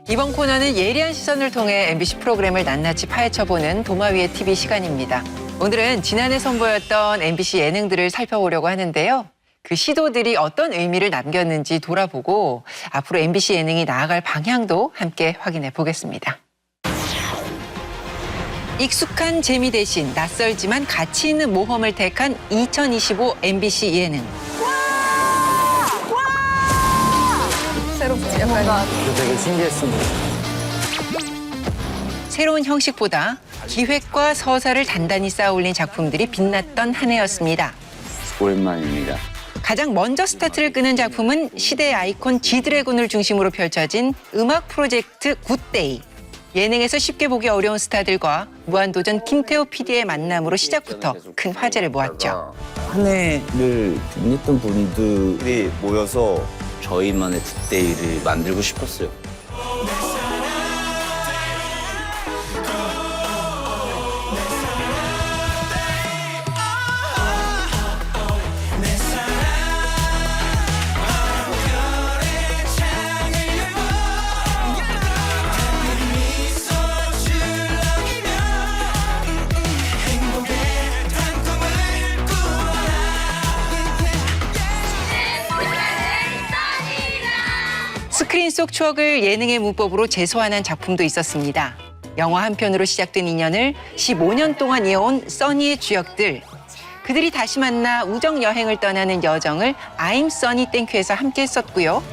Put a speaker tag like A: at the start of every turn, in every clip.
A: 이번 코너는 예리한 시선을 통해 MBC 프로그램을 낱낱이 파헤쳐보는 도마 위의 TV 시간입니다. 오늘은 지난해 선보였던 MBC 예능들을 살펴보려고 하는데요. 그 시도들이 어떤 의미를 남겼는지 돌아보고 앞으로 MBC 예능이 나아갈 방향도 함께 확인해 보겠습니다. 익숙한 재미 대신 낯설지만 가치 있는 모험을 택한 2025 MBC 예능.
B: 새롭지 약간.
C: 되게 신기했습니다.
A: 새로운 형식보다 기획과 서사를 단단히 쌓아올린 작품들이 빛났던 한 해였습니다.
C: 오랜만입니다.
A: 가장 먼저 스타트를 끄는 작품은 시대의 아이콘 지드래곤을 중심으로 펼쳐진 음악 프로젝트 굿데이. 예능에서 쉽게 보기 어려운 스타들과 무한도전 김태호 PD의 만남으로 시작부터 큰 화제를 모았죠.
C: 한 해를 빛냈던 분들이 모여서 저희만의 굿데이를 만들고 싶었어요.
A: 스크린 속 추억을 예능의 문법으로 재소환한 작품도 있었습니다. 영화 한 편으로 시작된 인연을 15년 동안 이어온 써니의 주역들. 그들이 다시 만나 우정 여행을 떠나는 여정을 I'm Sunny Thank You에서 함께 했었고요.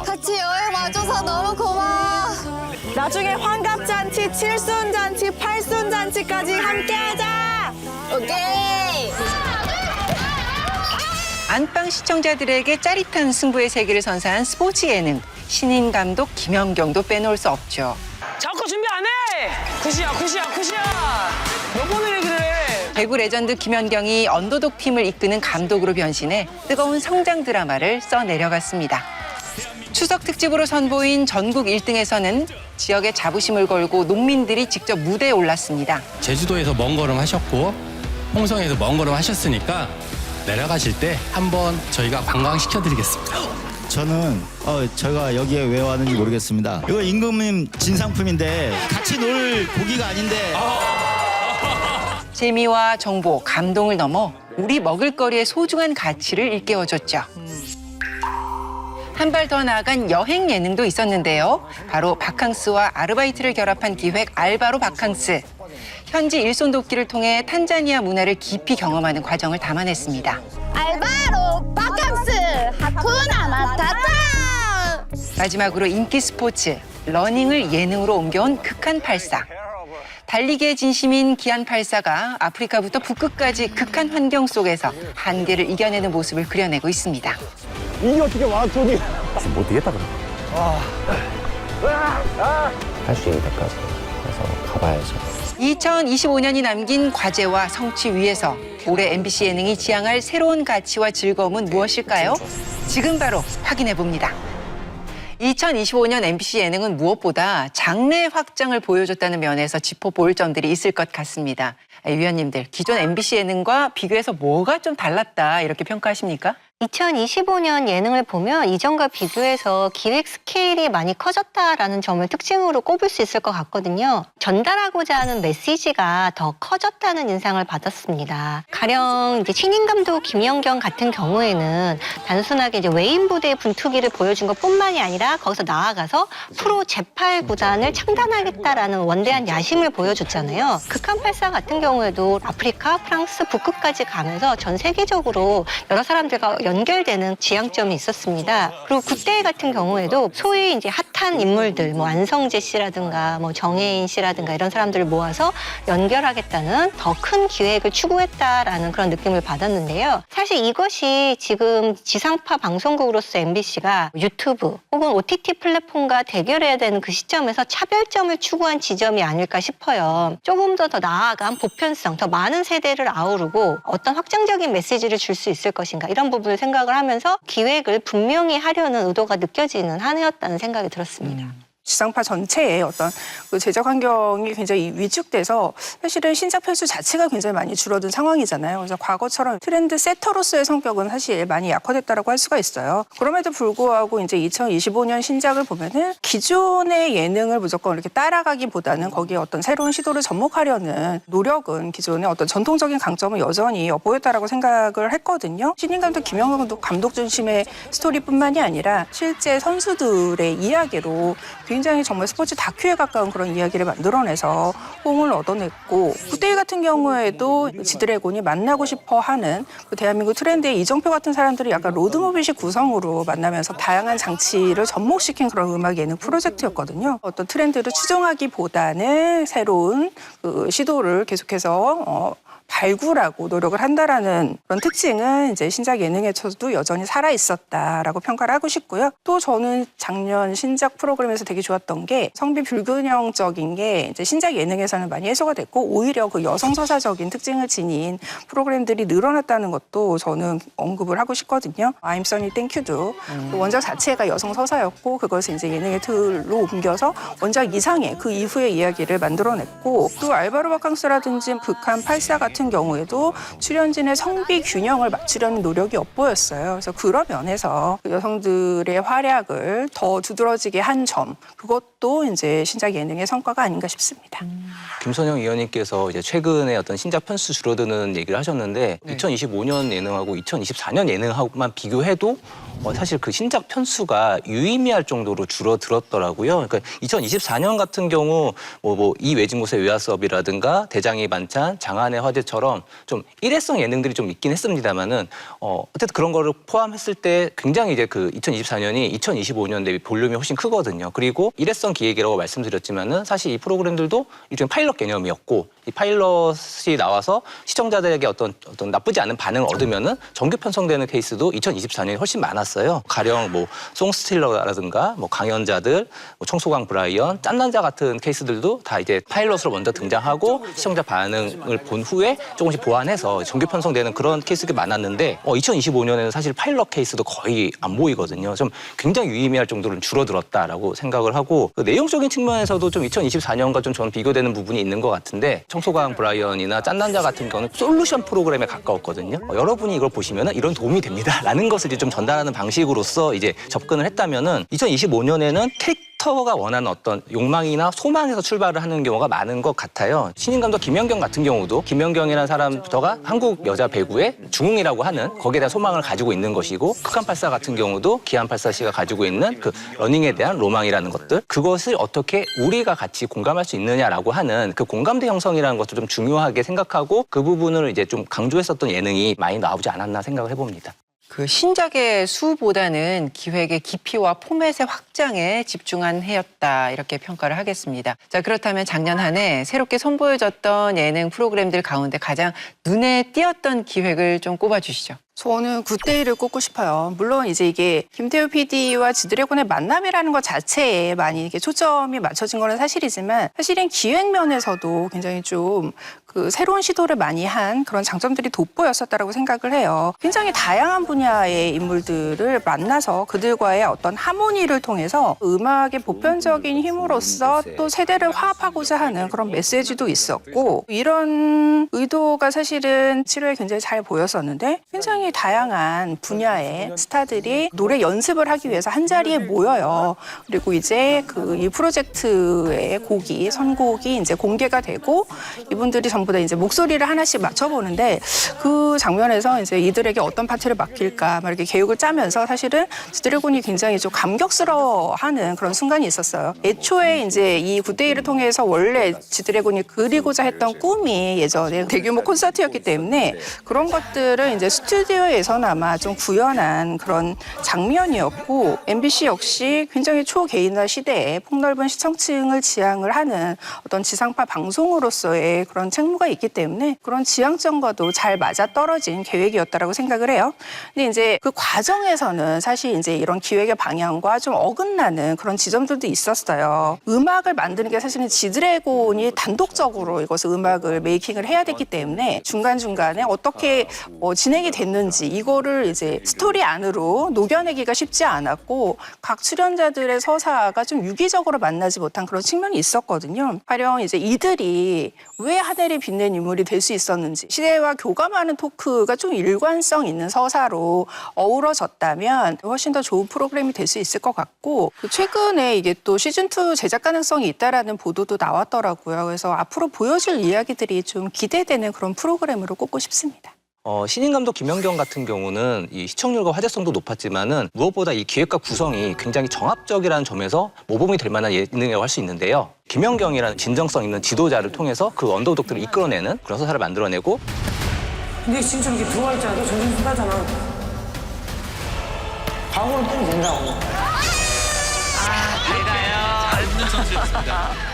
B: 같이 여행 와줘서 너무 고마워.
D: 나중에 환갑잔치, 칠순잔치, 팔순잔치까지 함께하자.
B: 오케이.
A: 안방 시청자들에게 짜릿한 승부의 세계를 선사한 스포츠 예능. 신인 감독 김연경도 빼놓을 수 없죠.
D: 자꾸 준비 안 해. 굿이야. 몇 번을 얘기를 해.
A: 배구 레전드 김연경이 언더독 팀을 이끄는 감독으로 변신해 뜨거운 성장 드라마를 써내려갔습니다. 추석 특집으로 선보인 전국 1등에서는 지역에 자부심을 걸고 농민들이 직접 무대에 올랐습니다.
E: 제주도에서 먼 걸음 하셨고 홍성에서 먼 걸음 하셨으니까 내려가실 때 한번 저희가 관광시켜드리겠습니다.
F: 저는 제가 여기에 왜 왔는지 모르겠습니다. 이거 임금님 진상품인데 같이 놀 고기가 아닌데.
A: 재미와 정보, 감동을 넘어 우리 먹을거리의 소중한 가치를 일깨워줬죠. 한 발 더 나아간 여행 예능도 있었는데요. 바로 바캉스와 아르바이트를 결합한 기획 알바로 바캉스. 현지 일손 돕기를 통해 탄자니아 문화를 깊이 경험하는 과정을 담아냈습니다.
B: 알바로 바캉스 하쿠나 마타타.
A: 마지막으로 인기 스포츠, 러닝을 예능으로 옮겨온 극한84. 달리기의 진심인 기안84가 아프리카부터 북극까지 극한 환경 속에서 한계를 이겨내는 모습을 그려내고 있습니다.
G: 이게 어떻게 마라톤이?
H: 못 뛰겠다 그래. 할 수 있는 데까지 그래서 가봐야죠.
A: 2025년이 남긴 과제와 성취 위에서 올해 MBC 예능이 지향할 새로운 가치와 즐거움은 무엇일까요? 지금 바로 확인해 봅니다. 2025년 MBC 예능은 무엇보다 장래 확장을 보여줬다는 면에서 짚어볼 점들이 있을 것 같습니다. 위원님들, 기존 MBC 예능과 비교해서 뭐가 좀 달랐다 이렇게 평가하십니까?
I: 2025년 예능을 보면 이전과 비교해서 기획 스케일이 많이 커졌다라는 점을 특징으로 꼽을 수 있을 것 같거든요. 전달하고자 하는 메시지가 더 커졌다는 인상을 받았습니다. 가령 이제 신인 감독 김연경 같은 경우에는 단순하게 이제 외인 부대의 분투기를 보여준 것뿐만이 아니라 거기서 나아가서 프로 제8구단을 창단하겠다라는 원대한 야심을 보여줬잖아요. 극한84 같은 경우에도 아프리카, 프랑스, 북극까지 가면서 전 세계적으로 여러 사람들과 연결되는 지향점이 있었습니다. 그리고 굿데이 같은 경우에도 소위 이제 핫한 인물들, 뭐 안성재 씨라든가 뭐 정혜인 씨라든가 이런 사람들을 모아서 연결하겠다는 더 큰 기획을 추구했다라는 그런 느낌을 받았는데요. 사실 이것이 지금 지상파 방송국으로서 MBC가 유튜브 혹은 OTT 플랫폼과 대결해야 되는 그 시점에서 차별점을 추구한 지점이 아닐까 싶어요. 조금 더 나아간 보편성, 더 많은 세대를 아우르고 어떤 확장적인 메시지를 줄 수 있을 것인가 이런 부분을 생각을 하면서 기획을 분명히 하려는 의도가 느껴지는 한 해였다는 생각이 들었습니다.
J: 지상파 전체의 어떤 그 제작 환경이 굉장히 위축돼서 사실은 신작 편수 자체가 굉장히 많이 줄어든 상황이잖아요. 그래서 과거처럼 트렌드 세터로서의 성격은 사실 많이 약화됐다라고 할 수가 있어요. 그럼에도 불구하고 이제 2025년 신작을 보면은 기존의 예능을 무조건 이렇게 따라가기보다는 거기에 어떤 새로운 시도를 접목하려는 노력은 기존의 어떤 전통적인 강점은 여전히 보였다라고 생각을 했거든요. 신인 감독 김영건 감독 중심의 스토리뿐만이 아니라 실제 선수들의 이야기로 굉장히 정말 스포츠 다큐에 가까운 그런 이야기를 만들어내서 호응을 얻어냈고 굿데이 같은 경우에도 지드래곤이 만나고 싶어하는 그 대한민국 트렌드의 이정표 같은 사람들을 약간 로드무비식 구성으로 만나면서 다양한 장치를 접목시킨 그런 음악 예능 프로젝트였거든요. 어떤 트렌드를 추종하기보다는 새로운 그 시도를 계속해서 발굴하고 노력을 한다라는 그런 특징은 이제 신작 예능에서도 여전히 살아 있었다라고 평가를 하고 싶고요. 또 저는 작년 신작 프로그램에서 되게 좋았던 게 성비 불균형적인 게 이제 신작 예능에서는 많이 해소가 됐고 오히려 그 여성 서사적인 특징을 지닌 프로그램들이 늘어났다는 것도 저는 언급을 하고 싶거든요. I'm Sunny Thank You도 그 원작 자체가 여성 서사였고 그것을 이제 예능의 틀로 옮겨서 원작 이상의 그 이후의 이야기를 만들어냈고 또 알바로 바캉스라든지 북한 84 같은 경우에도 출연진의 성비 균형을 맞추려는 노력이 엿보였어요. 그래서 그런 면에서 여성들의 활약을 더 두드러지게 한 점, 그것도 이제 신작 예능의 성과가 아닌가 싶습니다.
K: 김선영 위원님께서 이제 최근에 어떤 신작 편수 줄어드는 얘기를 하셨는데 2025년 예능하고 2024년 예능하고만 비교해도 사실 그 신작 편수가 유의미할 정도로 줄어들었더라고요. 그러니까 2024년 같은 경우 이 외진 곳의 외화수업이라든가 대장의 반찬, 장안의 화제처럼 좀 일회성 예능들이 좀 있긴 했습니다만은 어쨌든 그런 거를 포함했을 때 굉장히 이제 그 2024년이 2025년 대비 볼륨이 훨씬 크거든요. 그리고 일회성 기획이라고 말씀드렸지만은 사실 이 프로그램들도 일종의 파일럿 개념이었고 이 파일럿이 나와서 시청자들에게 어떤 나쁘지 않은 반응을 얻으면은 정규 편성되는 케이스도 2024년이 훨씬 많았어요. 가령 송스틸러라든가 강연자들, 청소광 브라이언, 짠난자 같은 케이스들도 다 이제 파일럿으로 먼저 등장하고 시청자 반응을 본 후에 조금씩 보완해서 정규 편성되는 그런 케이스가 많았는데 2025년에는 사실 파일럿 케이스도 거의 안 보이거든요. 좀 굉장히 유의미할 정도로 줄어들었다라고 생각을 하고 그 내용적인 측면에서도 좀 2024년과 좀 저는 비교되는 부분이 있는 것 같은데 청소광 브라이언이나 짠난자 같은 경우는 솔루션 프로그램에 가까웠거든요. 여러분이 이걸 보시면은 이런 도움이 됩니다라는 것을 이제 좀 전달하는 방식으로서 이제 접근을 했다면은 2025년에는 캐릭터가 원하는 어떤 욕망이나 소망에서 출발을 하는 경우가 많은 것 같아요. 신인 감독 김연경 같은 경우도 김연경이라는 사람부터가 한국 여자 배구의 중흥이라고 하는 거기에 대한 소망을 가지고 있는 것이고 극한84 같은 경우도 기안84 씨가 가지고 있는 그 러닝에 대한 로망이라는 것들 그것을 어떻게 우리가 같이 공감할 수 있느냐라고 하는 그 공감대 형성이라는 것도 좀 중요하게 생각하고 그 부분을 이제 좀 강조했었던 예능이 많이 나오지 않았나 생각을 해봅니다.
A: 그 신작의 수보다는 기획의 깊이와 포맷의 확장에 집중한 해였다 이렇게 평가를 하겠습니다. 자, 그렇다면 작년 한 해 새롭게 선보여졌던 예능 프로그램들 가운데 가장 눈에 띄었던 기획을 좀 꼽아주시죠.
J: 저는 굿데이를 꼽고 싶어요. 물론 이제 이게 김태우 PD와 지드래곤의 만남이라는 것 자체에 많이 이렇게 초점이 맞춰진 건 사실이지만 사실은 기획면에서도 굉장히 좀 그 새로운 시도를 많이 한 그런 장점들이 돋보였었다라고 생각을 해요. 굉장히 다양한 분야의 인물들을 만나서 그들과의 어떤 하모니를 통해서 음악의 보편적인 힘으로써 또 세대를 화합하고자 하는 그런 메시지도 있었고 이런 의도가 사실은 7회에 굉장히 잘 보였었는데 굉장히 다양한 분야의 스타들이 노래 연습을 하기 위해서 한 자리에 모여요. 그리고 이제 이 프로젝트의 곡이 선곡이 이제 공개가 되고 이분들이 전부 다 이제 목소리를 하나씩 맞춰보는데 그 장면에서 이제 이들에게 어떤 파트를 맡길까 막 이렇게 계획을 짜면서 사실은 지드래곤이 굉장히 좀 감격스러워하는 그런 순간이 있었어요. 애초에 이제 이 굿데이를 통해서 원래 지드래곤이 그리고자 했던 꿈이 예전에 대규모 콘서트였기 때문에 그런 것들을 이제 스튜디오에서나마 좀 구현한 그런 장면이었고 MBC 역시 굉장히 초개인화 시대에 폭넓은 시청층을 지향을 하는 어떤 지상파 방송으로서의 그런 측면 승무가 있기 때문에 그런 지향점과도 잘 맞아떨어진 계획이었다라고 생각을 해요. 근데 이제 그 과정에서는 사실 이제 이런 기획의 방향과 좀 어긋나는 그런 지점들도 있었어요. 음악을 만드는 게 사실은 지드래곤이 단독적으로 이것을 음악을 메이킹을 해야 됐기 때문에 중간중간에 어떻게 진행이 됐는지 이거를 이제 스토리 안으로 녹여내기가 쉽지 않았고 각 출연자들의 서사가 좀 유기적으로 만나지 못한 그런 측면이 있었거든요. 가령 이제 이들이 왜 하늘이 빛낸 인물이 될 수 있었는지 시대와 교감하는 토크가 좀 일관성 있는 서사로 어우러졌다면 훨씬 더 좋은 프로그램이 될 수 있을 것 같고 최근에 이게 또 시즌2 제작 가능성이 있다라는 보도도 나왔더라고요. 그래서 앞으로 보여줄 이야기들이 좀 기대되는 그런 프로그램으로 꼽고 싶습니다.
K: 신인 감독 김연경 같은 경우는 이 시청률과 화제성도 높았지만은 무엇보다 이 기획과 구성이 굉장히 정합적이라는 점에서 모범이 될 만한 예능이라고 할 수 있는데요. 김연경이라는 진정성 있는 지도자를 통해서 그 언더독들을 이끌어내는 그런 서사를 만들어내고
D: 근데 진짜 이렇게 들어와 있잖아. 너 정신 수다잖아. 광고는 좀 된다고.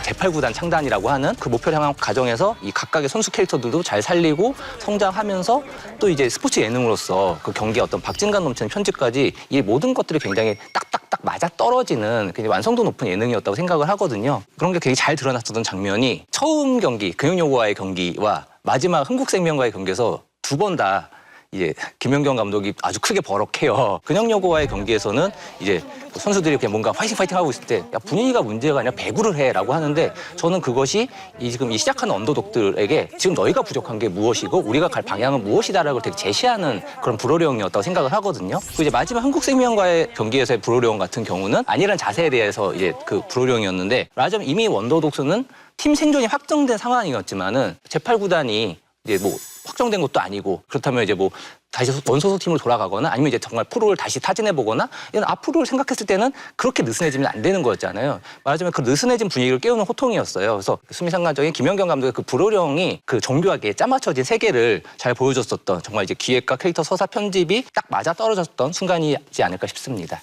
K: 제8구단 창단이라고 하는 그 목표를 향한 과정에서 이 각각의 선수 캐릭터들도 잘 살리고 성장하면서 또 이제 스포츠 예능으로서 그 경기의 어떤 박진감 넘치는 편집까지 이 모든 것들이 굉장히 딱딱딱 맞아떨어지는 굉장히 완성도 높은 예능이었다고 생각을 하거든요. 그런 게 굉장히 잘 드러났었던 장면이 처음 경기 근영여고와의 경기와 마지막 흥국생명과의 경기에서 두 번 다 이제 김연경 감독이 아주 크게 버럭해요. 근영여고와의 경기에서는 이제 선수들이 그냥 뭔가 파이팅 하고 있을 때 야, 분위기가 문제가 아니라 배구를 해라고 하는데 저는 그것이 지금 이 시작하는 언더독들에게 지금 너희가 부족한 게 무엇이고 우리가 갈 방향은 무엇이다라고 되게 제시하는 그런 불호령이었다고 생각을 하거든요. 그리고 이제 마지막 한국생명과의 경기에서의 불호령 같은 경우는 아니라는 자세에 대해서 이제 그 불호령이었는데 말하자면 이미 원더독스는 팀 생존이 확정된 상황이었지만은 제8구단이 이제 뭐 확정된 것도 아니고 그렇다면 이제 뭐 다시 원소속 팀으로 돌아가거나 아니면 이제 정말 프로를 다시 타진해 보거나 이런 앞으로를 생각했을 때는 그렇게 느슨해지면 안 되는 거였잖아요. 말하자면 그 느슨해진 분위기를 깨우는 호통이었어요. 그래서 수미상관적인 김연경 감독의 그 불호령이 그 정교하게 짜맞춰진 세계를 잘 보여줬었던 정말 이제 기획과 캐릭터 서사 편집이 딱 맞아 떨어졌던 순간이지 않을까 싶습니다.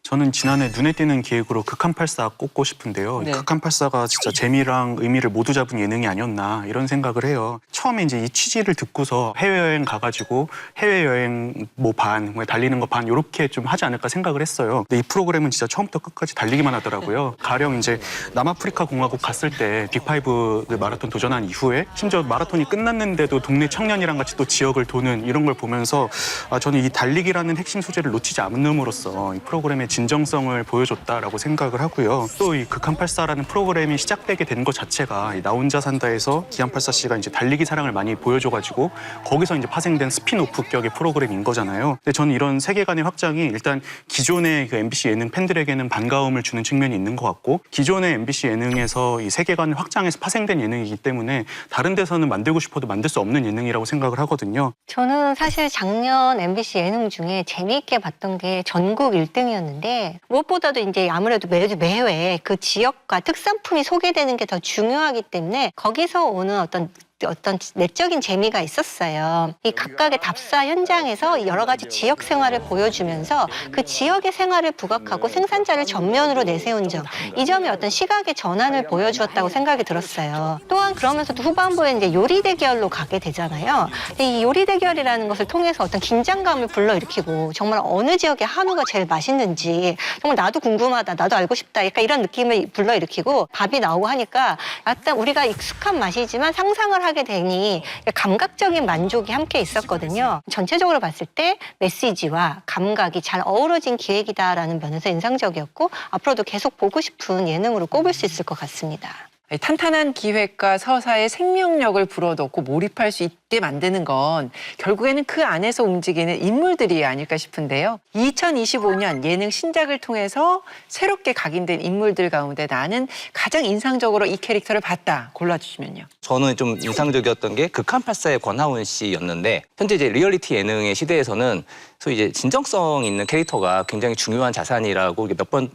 L: 저는 지난해 눈에 띄는 기획으로 극한팔사 꼽고 싶은데요.
A: 네.
L: 극한팔사가 진짜 재미랑 의미를 모두 잡은 예능이 아니었나 이런 생각을 해요. 처음에 이제 이 취지를 듣고서 해외여행 가가지고 해외여행 뭐 반, 달리는 거 반 이렇게 좀 하지 않을까 생각을 했어요. 근데 이 프로그램은 진짜 처음부터 끝까지 달리기만 하더라고요. 가령 이제 남아프리카 공화국 갔을 때 빅5 그 마라톤 도전한 이후에 심지어 마라톤이 끝났는데도 동네 청년이랑 같이 또 지역을 도는 이런 걸 보면서 저는 이 달리기라는 핵심 소재를 놓치지 않음으로써 이 프로그램의 진정성을 보여줬다라고 생각을 하고요. 또 이 극한팔사라는 프로그램이 시작되게 된 것 자체가 나 혼자 산다에서 기안팔사 씨가 이제 달리기 사랑을 많이 보여줘가지고 거기서 이제 파생된 스피노프격의 프로그램인 거잖아요. 근데 저는 이런 세계관의 확장이 일단 기존의 그 MBC 예능 팬들에게는 반가움을 주는 측면이 있는 것 같고 기존의 MBC 예능에서 이 세계관을 확장해서 파생된 예능이기 때문에 다른 데서는 만들고 싶어도 만들 수 없는 예능이라고 생각을 하거든요.
I: 저는 사실 작년 MBC 예능 중에 재미있게 봤던 게 전국 1등이었는데 무엇보다도 이제 아무래도 매회 그 지역과 특산품이 소개되는 게 더 중요하기 때문에 거기서 오는 어떤 내적인 재미가 있었어요. 이 각각의 답사 현장에서 여러 가지 지역 생활을 보여주면서 그 지역의 생활을 부각하고 생산자를 전면으로 내세운 점, 이 점이 어떤 시각의 전환을 보여주었다고 생각이 들었어요. 또한 그러면서도 후반부에 이제 요리 대결로 가게 되잖아요. 이 요리 대결이라는 것을 통해서 어떤 긴장감을 불러일으키고 정말 어느 지역의 한우가 제일 맛있는지 정말 나도 궁금하다, 나도 알고 싶다, 약간 이런 느낌을 불러일으키고 밥이 나오고 하니까 약간 우리가 익숙한 맛이지만 상상을 하게 되니 감각적인 만족이 함께 있었거든요. 전체적으로 봤을 때 메시지와 감각이 잘 어우러진 기획이다라는 면에서 인상적이었고 앞으로도 계속 보고 싶은 예능으로 꼽을 수 있을 것 같습니다.
A: 탄탄한 기획과 서사에 생명력을 불어넣고 몰입할 수 있게 만드는 건 결국에는 그 안에서 움직이는 인물들이 아닐까 싶은데요. 2025년 예능 신작을 통해서 새롭게 각인된 인물들 가운데 나는 가장 인상적으로 이 캐릭터를 봤다 골라주시면요.
K: 저는 좀 인상적이었던 게 극한팔사의 권하훈 씨였는데 현재 이제 리얼리티 예능의 시대에서는 소위 이제 진정성 있는 캐릭터가 굉장히 중요한 자산이라고 몇 번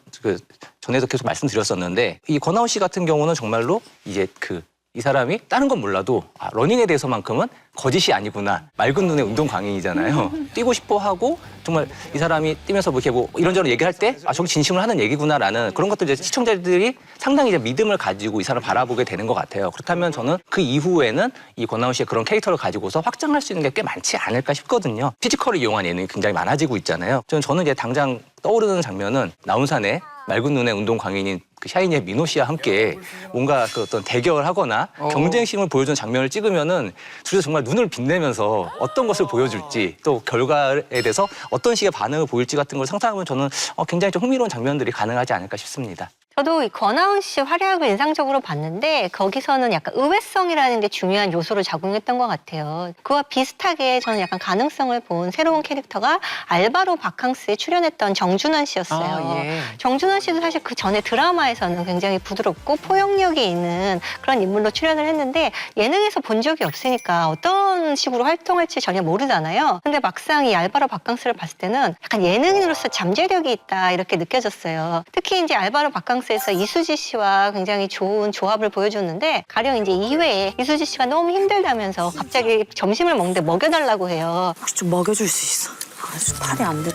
K: 전에도 계속 말씀드렸었는데 이 권하훈 씨 같은 경우는 정말로 이제 그 이 사람이 다른 건 몰라도 러닝에 대해서만큼은 거짓이 아니구나. 맑은 눈의 운동 광인이잖아요. 뛰고 싶어 하고 정말 이 사람이 뛰면서 뭐 이렇게 뭐 이런저런 얘기할 때 저기 진심을 하는 얘기구나라는 그런 것들 이제 시청자들이 상당히 이제 믿음을 가지고 이 사람을 바라보게 되는 것 같아요. 그렇다면 저는 그 이후에는 이 권나훈 씨의 그런 캐릭터를 가지고서 확장할 수 있는 게 꽤 많지 않을까 싶거든요. 피지컬을 이용한 예능이 굉장히 많아지고 있잖아요. 저는 이제 당장 떠오르는 장면은 나훈산의 맑은 눈의 운동 광인인 그 샤이니의 민호 씨와 함께 뭔가 그 어떤 대결을 하거나 경쟁심을 보여주는 장면을 찍으면은 둘이서 정말 눈을 빛내면서 어떤 것을 보여줄지 또 결과에 대해서 어떤 식의 반응을 보일지 같은 걸 상상하면 저는 굉장히 좀 흥미로운 장면들이 가능하지 않을까 싶습니다.
I: 저도 이 권하훈 씨 활약을 인상적으로 봤는데 거기서는 약간 의외성이라는 게 중요한 요소를 작용했던 것 같아요. 그와 비슷하게 저는 약간 가능성을 본 새로운 캐릭터가 알바로 바캉스에 출연했던 정준하 씨였어요. 정준하 씨도 사실 그 전에 드라마에서는 굉장히 부드럽고 포용력이 있는 그런 인물로 출연을 했는데 예능에서 본 적이 없으니까 어떤 식으로 활동할지 전혀 모르잖아요. 근데 막상 이 알바로 바캉스를 봤을 때는 약간 예능인으로서 잠재력이 있다 이렇게 느껴졌어요. 특히 이제 알바로 바캉스 에서 이수지 씨와 굉장히 좋은 조합을 보여줬는데 가령 이제 2회에 이수지 씨가 너무 힘들다면서 갑자기 점심을 먹는데 먹여달라고 해요.
B: 혹시 좀 먹여줄 수 있어? 아주 팔이 안 돼.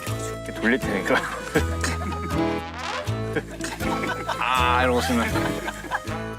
C: 돌릴 테니까. 이러고 있으면.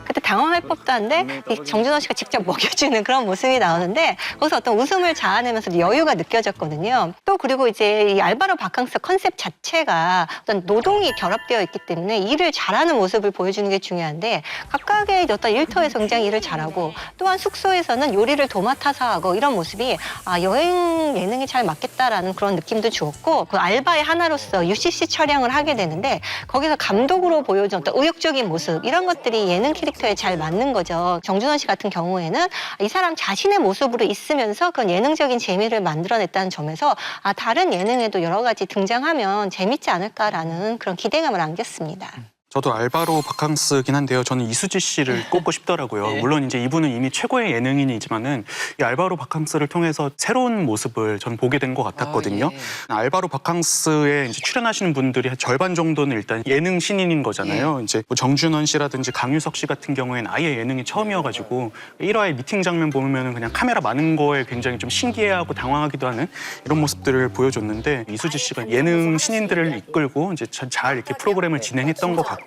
I: 그때 당황할 법도 한데 이 정준하 씨가 직접 먹여주는 그런 모습이 나오는데 거기서 어떤 웃음을 자아내면서도 여유가 느껴졌거든요. 또 그리고 이제 이 알바로 바캉스 컨셉 자체가 어떤 노동이 결합되어 있기 때문에 일을 잘하는 모습을 보여주는 게 중요한데 각각의 어떤 일터에서 굉장히 일을 잘하고 또한 숙소에서는 요리를 도맡아서 하고 이런 모습이 여행 예능에 잘 맞겠다라는 그런 느낌도 주었고 그 알바의 하나로서 UCC 촬영을 하게 되는데 거기서 감독으로 보여준 어떤 의욕적인 모습 이런 것들이 예능 캐릭터에 잘 맞는 거죠. 정준하 씨 같은 경우에는 이 사람 자신의 모습으로 있으면서 그런 예능적인 재미를 만들어냈다는 점에서 다른 예능에도 여러 가지 등장하면 재밌지 않을까라는 그런 기대감을 안겼습니다.
L: 저도 알바로 바캉스긴 한데요. 저는 이수지 씨를 꼽고 싶더라고요. 물론 이제 이분은 이미 최고의 예능인이지만은 이 알바로 바캉스를 통해서 새로운 모습을 전 보게 된 것 같았거든요. 알바로 바캉스에 이제 출연하시는 분들이 절반 정도는 일단 예능 신인인 거잖아요. 이제 뭐 정준원 씨라든지 강유석 씨 같은 경우에는 아예 예능이 처음이어가지고 1화의 미팅 장면 보면은 그냥 카메라 많은 거에 굉장히 좀 신기해하고 당황하기도 하는 이런 모습들을 보여줬는데 이수지 씨가 예능 신인들을 이끌고 이제 잘 이렇게 프로그램을 진행했던 것 같고.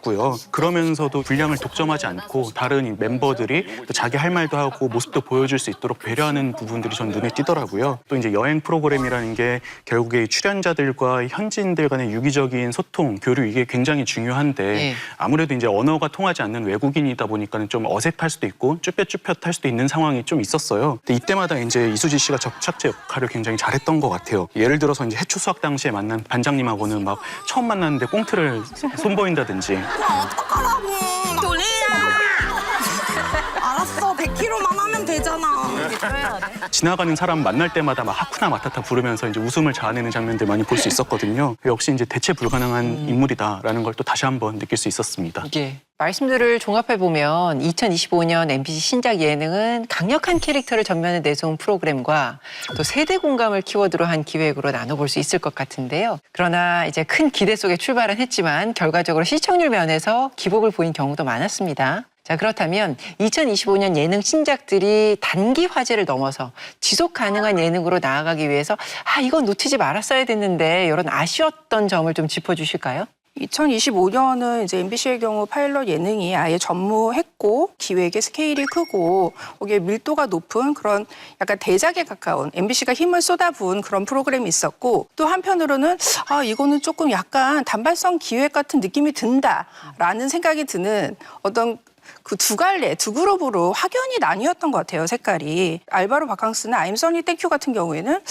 L: 그러면서도 분량을 독점하지 않고 다른 멤버들이 또 자기 할 말도 하고 모습도 보여줄 수 있도록 배려하는 부분들이 전 눈에 띄더라고요. 또 이제 여행 프로그램이라는 게 결국에 출연자들과 현지인들 간의 유기적인 소통, 교류 이게 굉장히 중요한데 아무래도 이제 언어가 통하지 않는 외국인이다 보니까는 좀 어색할 수도 있고 쭈뼛쭈뼛할 수도 있는 상황이 좀 있었어요. 근데 이때마다 이제 이수지 씨가 접착제 역할을 굉장히 잘했던 것 같아요. 예를 들어서 이제 해초 수학 당시에 만난 반장님하고는 막 처음 만났는데 꽁트를 선보인다든지.
B: 어떡하라고. 돌리라. 알았어. 100kg만 하면 되잖아.
L: 지나가는 사람 만날 때마다 막 하쿠나 마타타 부르면서 이제 웃음을 자아내는 장면들 많이 볼 수 있었거든요. 역시 이제 대체 불가능한 인물이다라는 걸 또 다시 한번 느낄 수 있었습니다.
A: 말씀들을 종합해 보면 2025년 MBC 신작 예능은 강력한 캐릭터를 전면에 내세운 프로그램과 또 세대 공감을 키워드로 한 기획으로 나눠볼 수 있을 것 같은데요. 그러나 이제 큰 기대 속에 출발은 했지만 결과적으로 시청률 면에서 기복을 보인 경우도 많았습니다. 자, 그렇다면 2025년 예능 신작들이 단기 화제를 넘어서 지속 가능한 예능으로 나아가기 위해서 이건 놓치지 말았어야 됐는데 이런 아쉬웠던 점을 좀 짚어주실까요?
J: 2025년은 이제 MBC의 경우 파일럿 예능이 아예 전무했고 기획의 스케일이 크고 거기에 밀도가 높은 그런 약간 대작에 가까운 MBC가 힘을 쏟아부은 그런 프로그램이 있었고 또 한편으로는 이거는 조금 약간 단발성 기획 같은 느낌이 든다라는 생각이 드는 어떤 그 두 갈래, 두 그룹으로 확연히 나뉘었던 것 같아요, 색깔이. 알바로 바캉스나 I'm Sunny Thank You 같은 경우에는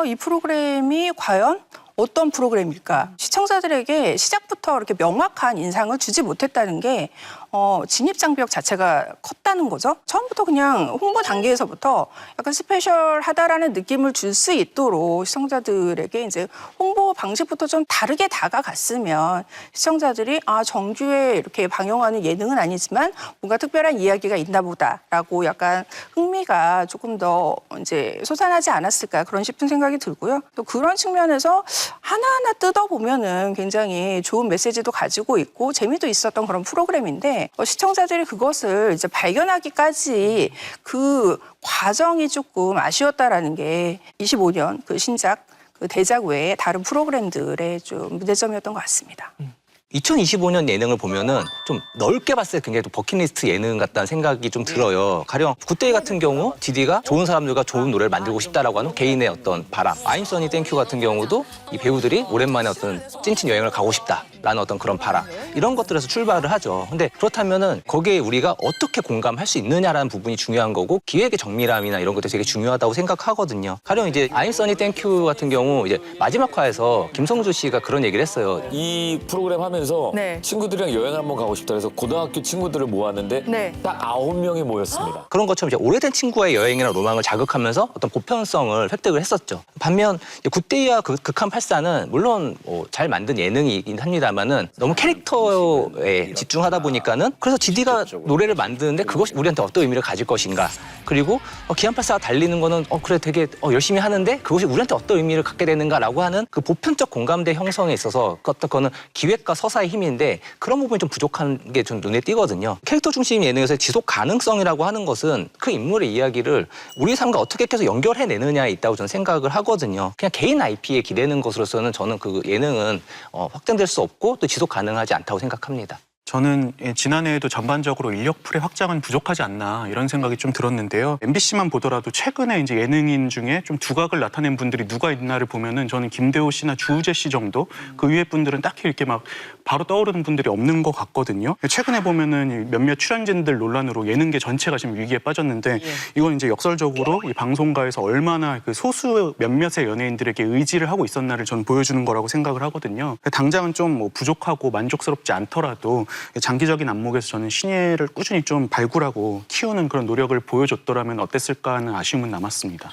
J: 이 프로그램이 과연 어떤 프로그램일까? 시청자들에게 시작부터 이렇게 명확한 인상을 주지 못했다는 게 진입장벽 자체가 컸다는 거죠. 처음부터 그냥 홍보 단계에서부터 약간 스페셜하다라는 느낌을 줄 수 있도록 시청자들에게 이제 홍보 방식부터 좀 다르게 다가갔으면 시청자들이 정주에 이렇게 방영하는 예능은 아니지만 뭔가 특별한 이야기가 있나 보다라고 약간 흥미가 조금 더 이제 솟아나지 않았을까 그런 싶은 생각이 들고요. 또 그런 측면에서 하나하나 뜯어보면은 굉장히 좋은 메시지도 가지고 있고 재미도 있었던 그런 프로그램인데 때문에 시청자들이 그것을 이제 발견하기까지 그 과정이 조금 아쉬웠다라는 게 25년 그 신작 그 대작 외에 다른 프로그램들의 좀 문제점이었던 것 같습니다.
K: 2025년 예능을 보면은 좀 넓게 봤을 때 굉장히 또 버킷리스트 예능 같다는 생각이 좀 들어요. 가령 굿데이 같은 경우 디디가 좋은 사람들과 좋은 노래를 만들고 싶다라고 하는 개인의 어떤 바람. I'm Sunny Thank You 같은 경우도 이 배우들이 오랜만에 어떤 찐친 여행을 가고 싶다라는 어떤 그런 바람. 이런 것들에서 출발을 하죠. 근데 그렇다면은 거기에 우리가 어떻게 공감할 수 있느냐라는 부분이 중요한 거고 기획의 정밀함이나 이런 것도 되게 중요하다고 생각하거든요. 가령 이제 I'm Sunny Thank You 같은 경우 이제 마지막 화에서 김성주 씨가 그런 얘기를 했어요.
M: 이 프로그램 하면서
J: 네.
M: 친구들이랑 여행 한번 가고 싶다 해서 고등학교 친구들을 모았는데
J: 네.
M: 딱 9명이 모였습니다.
K: 그런 것처럼 이제 오래된 친구의 여행이나 로망을 자극하면서 어떤 보편성을 획득을 했었죠. 반면 굿데이와 극한 84는 물론 잘 만든 예능이긴 합니다만은 너무 캐릭터에 집중하다 보니까는 그래서 GD가 노래를 만드는데 그것이 우리한테 어떤 의미를 가질 것인가. 그리고 기안 84가 달리는 거는 그래 되게 열심히 하는데 그것이 우리한테 어떤 의미를 갖게 되는가라고 하는 그 보편적 공감대 형성에 있어서 그거는 기획과 서사의 힘인데 그런 부분이 좀 부족한 게 좀 눈에 띄거든요. 캐릭터 중심 예능에서의 지속 가능성이라고 하는 것은 그 인물의 이야기를 우리 삶과 어떻게 계속 연결해내느냐에 있다고 저는 생각을 하거든요. 그냥 개인 IP에 기대는 것으로서는 저는 그 예능은 확장될 수 없고 또 지속 가능하지 않다고 생각합니다.
L: 저는 지난해에도 전반적으로 인력풀의 확장은 부족하지 않나 이런 생각이 좀 들었는데요. MBC만 보더라도 최근에 이제 예능인 중에 좀 두각을 나타낸 분들이 누가 있나를 보면은 저는 김대호 씨나 주우재 씨 정도 그 위에 분들은 딱히 이렇게 막 바로 떠오르는 분들이 없는 것 같거든요. 최근에 보면은 몇몇 출연진들 논란으로 예능계 전체가 지금 위기에 빠졌는데 이건 이제 역설적으로 이 방송가에서 얼마나 그 소수 몇몇의 연예인들에게 의지를 하고 있었나를 저는 보여주는 거라고 생각을 하거든요. 당장은 좀 부족하고 만족스럽지 않더라도 장기적인 안목에서 저는 신예를 꾸준히 좀 발굴하고 키우는 그런 노력을 보여줬더라면 어땠을까 하는 아쉬움은 남았습니다.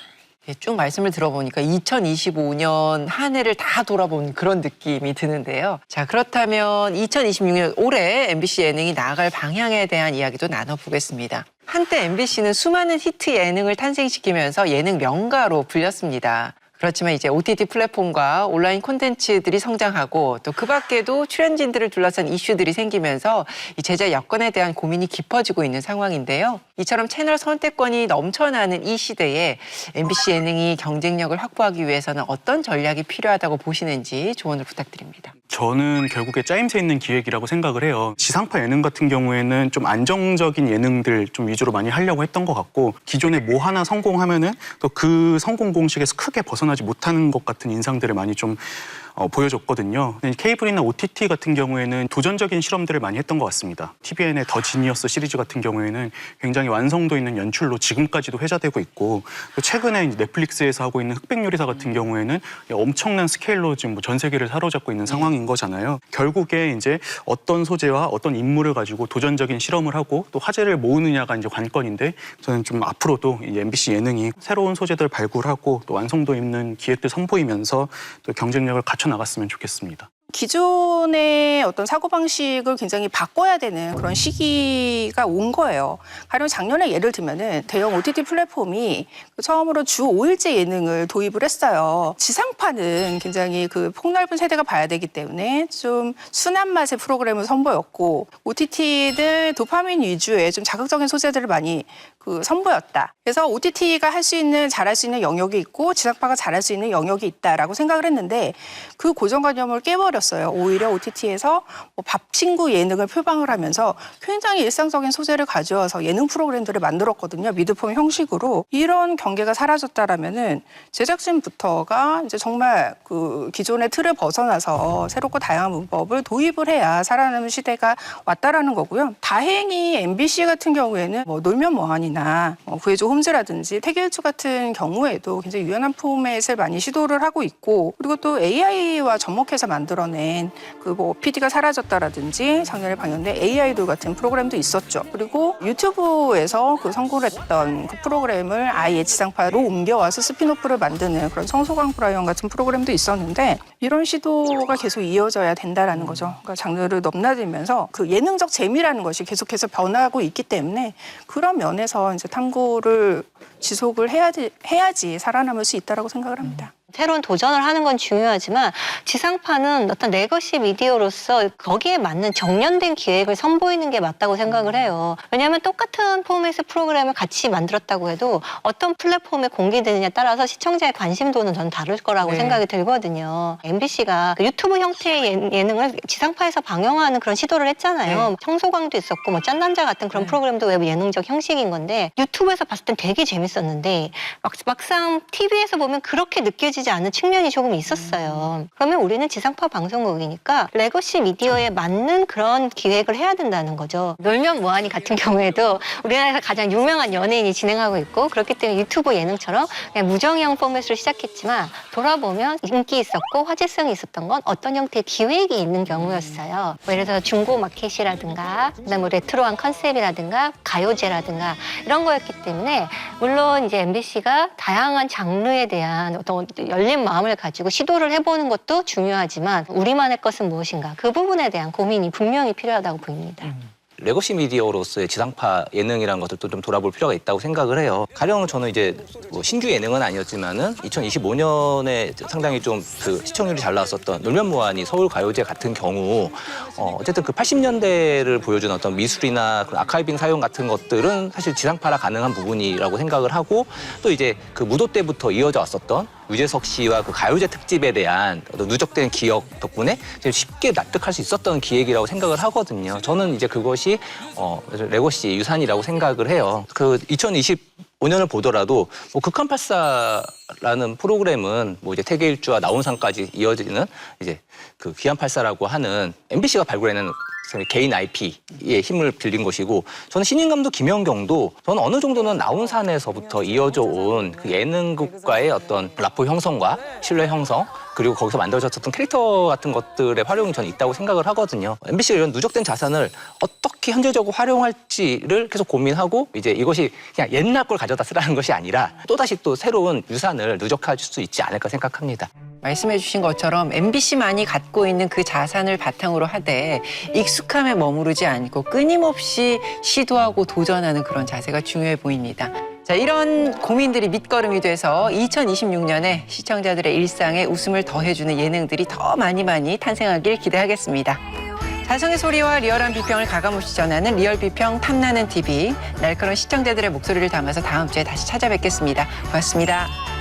A: 쭉 말씀을 들어보니까 2025년 한 해를 다 돌아본 그런 느낌이 드는데요. 자, 그렇다면 2026년 올해 MBC 예능이 나아갈 방향에 대한 이야기도 나눠보겠습니다. 한때 MBC는 수많은 히트 예능을 탄생시키면서 예능 명가로 불렸습니다. 그렇지만 이제 OTT 플랫폼과 온라인 콘텐츠들이 성장하고 또 그 밖에도 출연진들을 둘러싼 이슈들이 생기면서 이 제작 여건에 대한 고민이 깊어지고 있는 상황인데요. 이처럼 채널 선택권이 넘쳐나는 이 시대에 MBC 예능이 경쟁력을 확보하기 위해서는 어떤 전략이 필요하다고 보시는지 조언을 부탁드립니다.
L: 저는 결국에 짜임새 있는 기획이라고 생각을 해요. 지상파 예능 같은 경우에는 좀 안정적인 예능들 좀 위주로 많이 하려고 했던 것 같고 기존에 뭐 하나 성공하면은 또 그 성공 공식에서 크게 벗어나지 못하는 것 같은 인상들을 많이 좀 보여줬거든요. 케이블이나 OTT 같은 경우에는 도전적인 실험들을 많이 했던 것 같습니다. TVN의 더 지니어스 시리즈 같은 경우에는 굉장히 완성도 있는 연출로 지금까지도 회자되고 있고 또 최근에 이제 넷플릭스에서 하고 있는 흑백 요리사 같은 경우에는 엄청난 스케일로 지금 전 세계를 사로잡고 있는 상황인 거잖아요. 결국에 이제 어떤 소재와 어떤 인물을 가지고 도전적인 실험을 하고 또 화제를 모으느냐가 이제 관건인데 저는 좀 앞으로도 이 MBC 예능이 새로운 소재들 발굴하고 또 완성도 있는 기획들 선보이면서 또 경쟁력을 갖춰 나갔으면 좋겠습니다.
J: 기존의 어떤 사고방식을 굉장히 바꿔야 되는 그런 시기가 온 거예요. 가령 작년에 예를 들면은 대형 OTT 플랫폼이 처음으로 주 5일제 예능을 도입을 했어요. 지상파는 굉장히 그 폭넓은 세대가 봐야 되기 때문에 좀 순한 맛의 프로그램을 선보였고 OTT는 도파민 위주의 좀 자극적인 소재들을 많이 선보였다. 그래서 OTT가 할 수 있는, 잘할 수 있는 영역이 있고 지상파가 잘할 수 있는 영역이 있다라고 생각을 했는데 그 고정관념을 깨버렸어요. 오히려 OTT에서 밥 친구 예능을 표방을 하면서 굉장히 일상적인 소재를 가져와서 예능 프로그램들을 만들었거든요. 미드폼 형식으로. 이런 경계가 사라졌다라면은 제작진부터가 이제 정말 그 기존의 틀을 벗어나서 새롭고 다양한 문법을 도입을 해야 살아남는 시대가 왔다라는 거고요. 다행히 MBC 같은 경우에는 놀면 뭐하니나 구해줘 홈즈라든지 태길주 같은 경우에도 굉장히 유연한 포맷을 많이 시도를 하고 있고 그리고 또 AI와 접목해서 만들어낸 PD가 사라졌다라든지 작년에 방영된 AI돌 같은 프로그램도 있었죠. 그리고 유튜브에서 성공을 했던 그 프로그램을 아예 지상파로 옮겨와서 스피노프를 만드는 그런 성소강 브라이언 같은 프로그램도 있었는데 이런 시도가 계속 이어져야 된다라는 거죠. 그러니까 장르를 넘나들면서 그 예능적 재미라는 것이 계속해서 변하고 있기 때문에 그런 면에서 이제 탐구를 지속을 해야지 살아남을 수 있다라고 생각을 합니다.
I: 새로운 도전을 하는 건 중요하지만 지상파는 어떤 레거시 미디어로서 거기에 맞는 정년된 기획을 선보이는 게 맞다고 생각을 해요. 왜냐하면 똑같은 포맷의 프로그램을 같이 만들었다고 해도 어떤 플랫폼에 공개되느냐에 따라서 시청자의 관심도는 저는 다를 거라고 생각이 들거든요. MBC가 유튜브 형태의 예능을 지상파에서 방영하는 그런 시도를 했잖아요. 청소광도 있었고 뭐 짠남자 같은 그런 프로그램도 외부 예능적 형식인 건데 유튜브에서 봤을 땐 되게 재밌었는데 막상 TV에서 보면 그렇게 느껴지지 않는 측면이 조금 있었어요. 그러면 우리는 지상파 방송국이니까 레거시 미디어에 맞는 그런 기획을 해야 된다는 거죠. 놀면 뭐하니 같은 경우에도 우리나라에서 가장 유명한 연예인이 진행하고 있고 그렇기 때문에 유튜브 예능처럼 그냥 무정형 포맷으로 시작했지만 돌아보면 인기 있었고 화제성이 있었던 건 어떤 형태의 기획이 있는 경우였어요. 뭐 예를 들어서 중고 마켓이라든가 그다음에 뭐 레트로한 컨셉이라든가 가요제라든가 이런 거였기 때문에 물론 이제 MBC가 다양한 장르에 대한 어떤 열린 마음을 가지고 시도를 해보는 것도 중요하지만 우리만의 것은 무엇인가 그 부분에 대한 고민이 분명히 필요하다고 보입니다.
K: 레거시 미디어로서의 지상파 예능이라는 것들도 좀 돌아볼 필요가 있다고 생각을 해요. 가령 저는 이제 뭐 신규 예능은 아니었지만은 2025년에 상당히 좀 그 시청률이 잘 나왔었던 놀면 뭐하니 서울가요제 같은 경우 어쨌든 그 80년대를 보여주는 어떤 미술이나 그 아카이빙 사용 같은 것들은 사실 지상파라 가능한 부분이라고 생각을 하고 또 이제 그 무도 때부터 이어져 왔었던 유재석 씨와 그 가요제 특집에 대한 어떤 누적된 기억 덕분에 쉽게 납득할 수 있었던 기획이라고 생각을 하거든요. 저는 이제 그것이 레거시 유산이라고 생각을 해요. 그 2025년을 보더라도 뭐 극한팔사라는 프로그램은 뭐 이제 태계일주와 나온상까지 이어지는 이제 그 귀한팔사라고 하는 MBC가 발굴해낸 개인 IP의 힘을 빌린 것이고 저는 신인감독 김연경도 저는 어느 정도는 나온산에서부터 이어져 온 그 예능국과의 어떤 라포 형성과 신뢰 형성 그리고 거기서 만들어졌던 캐릭터 같은 것들의 활용이 저는 있다고 생각을 하거든요. MBC가 이런 누적된 자산을 어떻게 현실적으로 활용할지를 계속 고민하고 이제 이것이 그냥 옛날 걸 가져다 쓰라는 것이 아니라 또다시 또 새로운 유산을 누적할 수 있지 않을까 생각합니다.
A: 말씀해 주신 것처럼 MBC만이 갖고 있는 그 자산을 바탕으로 하되 익숙함에 머무르지 않고 끊임없이 시도하고 도전하는 그런 자세가 중요해 보입니다. 자, 이런 고민들이 밑거름이 돼서 2026년에 시청자들의 일상에 웃음을 더해주는 예능들이 더 많이 탄생하길 기대하겠습니다. 자성의 소리와 리얼한 비평을 가감없이 전하는 리얼 비평 탐나는 TV. 날카로운 시청자들의 목소리를 담아서 다음 주에 다시 찾아뵙겠습니다. 고맙습니다.